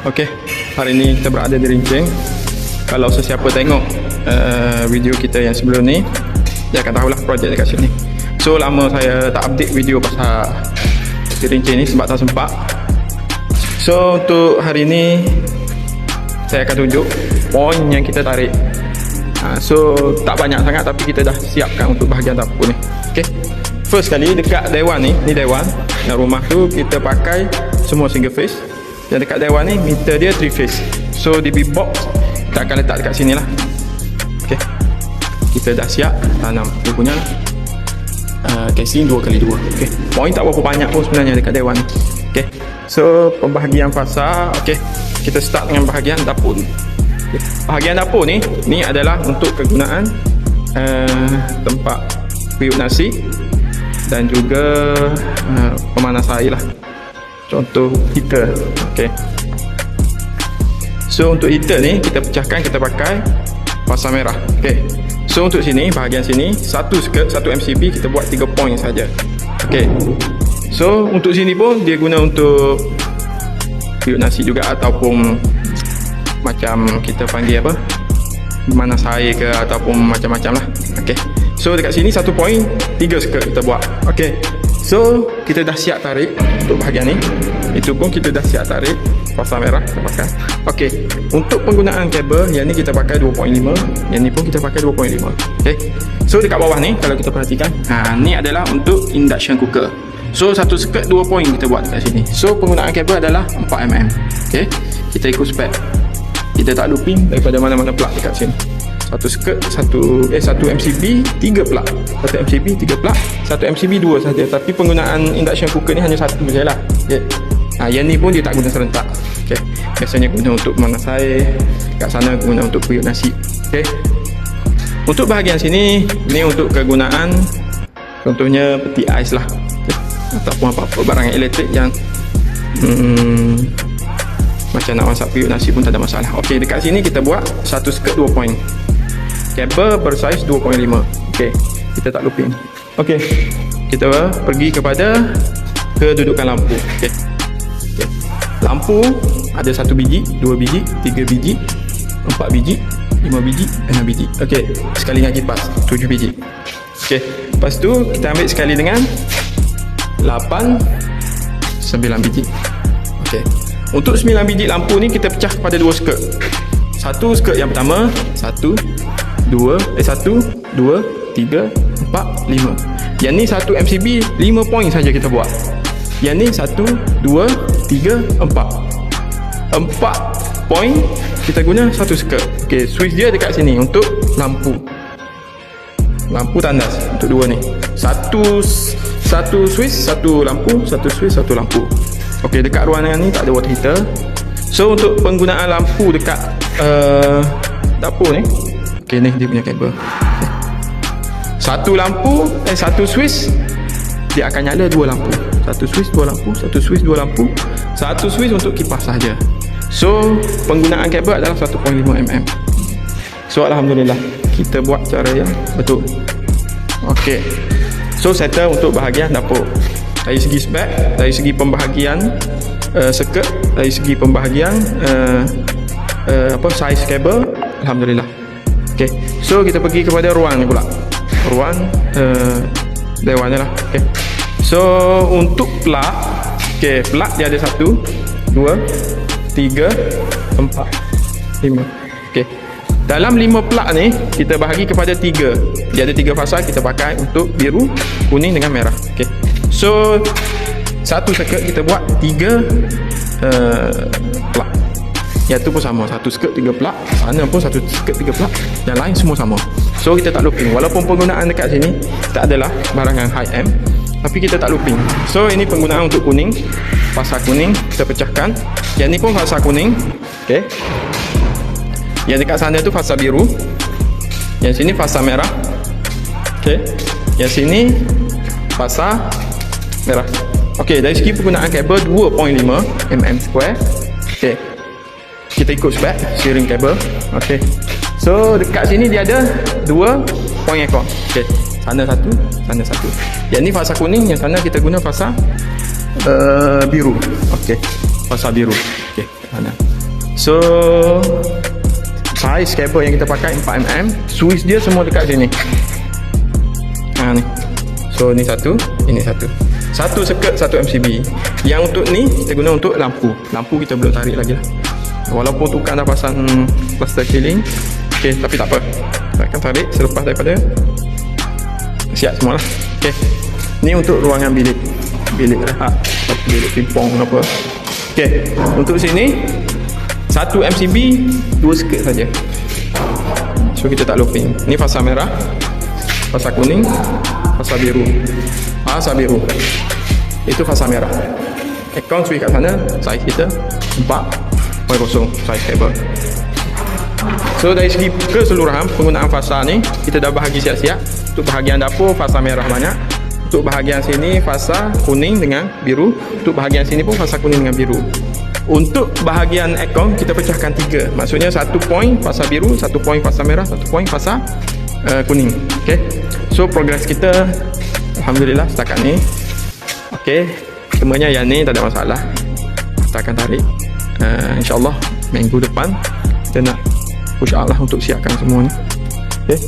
Okey, hari ni kita berada di Rincing. Kalau sesiapa tengok video kita yang sebelum ni, dia akan tahulah projek dekat sini. So lama saya tak update video pasal di Rincing ni sebab tak sempat. So untuk hari ni saya akan tunjuk poin yang kita tarik. So tak banyak sangat tapi kita dah siapkan untuk bahagian dapur ni. Okey. First kali dekat dewan ni dewan. Dan rumah tu kita pakai semua single phase. Dan dekat dewan ni meter dia 3 phase. So di big box kita akan letak dekat sini lah. Okey. Kita dah siap tanam dia punya casing 2x2. Okey. Poin tak berapa banyak pun sebenarnya dekat dewan ni. Okey. So pembahagian fasa, okey. Kita start dengan bahagian dapur dulu. Okay. Bahagian dapur ni adalah untuk kegunaan tempat periuk nasi dan juga pemanas air lah. Contoh heater. Okey. So untuk heater ni kita pecahkan, kita pakai fasa merah. Okey. So untuk sini, bahagian sini satu skirt, satu MCB kita buat 3 point saja. Okey. So untuk sini pun dia guna untuk periuk nasi juga ataupun macam kita panggil apa, pemanas air ke ataupun macam-macam lah. Okey. So dekat sini 1 point 3 skirt kita buat. Okey. So kita dah siap tarik untuk bahagian ni. Itu pun kita dah siap tarik fasa merah kita pakai. Okey. Untuk penggunaan kabel yang ni kita pakai 2.5, yang ni pun kita pakai 2.5. Okey. So dekat bawah ni kalau kita perhatikan, ni adalah untuk induction cooker. So satu skirt 2 point kita buat dekat sini. So penggunaan kabel adalah 4mm. Okey. Kita ikut spek. Kita tak looping daripada mana-mana plug dekat sini. Satu skirt, satu MCB 3 plug. Satu MCB 3 plug, satu MCB 2 saja. Tapi penggunaan induction cooker ni hanya satu sajalah. Okey. Yang ni pun dia tak guna serentak. Okey. Biasanya guna untuk memanas air, kat sana guna untuk periuk nasi. Okey. Untuk bahagian sini ni untuk kegunaan contohnya peti ais lah. Okay. Ataupun apa-apa barang elektrik yang macam nak masak periuk nasi pun tak ada masalah. Okey, dekat sini kita buat satu skirt 2 point. Kabel bersaiz 2.5. Okey, kita tak looping. Okey, kita pergi kepada kedudukan lampu. Okey. Okey. Lampu ada 1 biji, 2 biji, 3 biji, 4 biji, 5 biji, 6 biji. Okey, sekali dengan kipas 7 biji. Okey, lepas tu kita ambil sekali dengan 8 9 biji. Okey. Untuk 9 biji lampu ni kita pecah kepada 2 skirt. Satu skirt yang pertama, 1 2 3 4 5. Yang ni satu MCB 5 point saja kita buat. Yang ni 1 2 3 4. 4 point kita guna satu skirt. Okey, switch dia dekat sini untuk lampu. Lampu tandas untuk dua ni. Satu switch, satu lampu, satu switch, satu lampu. Okey, dekat ruangan ni tak ada water heater. So untuk penggunaan lampu dekat dapur ni, okey ni dia punya kabel. Satu lampu, satu switch dia akan nyala 2 lampu. Satu switch 2 lampu, satu switch 2 lampu. Satu switch untuk kipas saja. So penggunaan kabel adalah 1.5mm. So alhamdulillah kita buat cara yang betul. Okey. So settle untuk bahagian dapur. Dari segi spek, dari segi pembahagian circuit, dari segi pembahagian size kabel, alhamdulillah. Okey. So kita pergi kepada ruang ni pula. Ruang dewannya lah. Okey. So untuk plug, okey, plug dia ada 1 2 3 4 5. Okey. Dalam 5 plug ni kita bahagi kepada 3. Dia ada 3 fasa kita pakai untuk biru, kuning dengan merah. Okey. So satu circuit kita buat 3 plug. Yang tu pun sama, satu skirt 3 plug, sana pun satu skirt 3 plug, yang lain semua sama. So kita tak looping. Walaupun penggunaan dekat sini tak adalah barangan high amp, tapi kita tak looping. So ini penggunaan untuk kuning, fasa kuning kita pecahkan. Yang ni pun fasa kuning. Okey. Yang dekat sana tu fasa biru. Yang sini fasa merah. Okey. Yang sini fasa merah. Okey, dari segi penggunaan kabel 2.5mm square. Okey. Kita ikut spek steering kabel. Okey. So dekat sini dia ada 2 point ekor. Okey. Sana satu, sana satu. Yang ni fasa kuning, yang sana kita guna fasa biru. Okey. Fasa biru. Okey. Mana? So size kabel yang kita pakai 4mm, switch dia semua dekat sini. Ni. So ni satu, ini satu. Satu circuit, satu MCB. Yang untuk ni kita guna untuk lampu. Lampu kita belum tarik lagi lah. Walaupun tukang dah pasang cluster ceiling, okey, tapi tak apa. Kita akan tarik selepas daripada siap semua lah. Okey. Ni untuk ruangan bilik. Bilik rehat, bilik pingpong apa. Okey, untuk sini satu MCB, dua circuit saja. So kita tak looping. Ni fasa merah, fasa kuning, fasa biru. Fasa biru. Itu fasa merah. Account switch kat sana, size kita 4.0 size kabel. So dari segi keseluruhan penggunaan fasa ni kita dah bahagi siap-siap. Untuk bahagian dapur fasa merah banyak. Untuk bahagian sini fasa kuning dengan biru. Untuk bahagian sini pun fasa kuning dengan biru. Untuk bahagian aircon kita pecahkan 3. Maksudnya 1 point fasa biru, 1 point fasa merah, 1 point fasa kuning. Okey. So progress kita alhamdulillah setakat ni. Okey. Semuanya yang ni tak ada masalah. Kita akan tarik. InsyaAllah minggu depan kita nak push out lah untuk siapkan semua ni. Okey.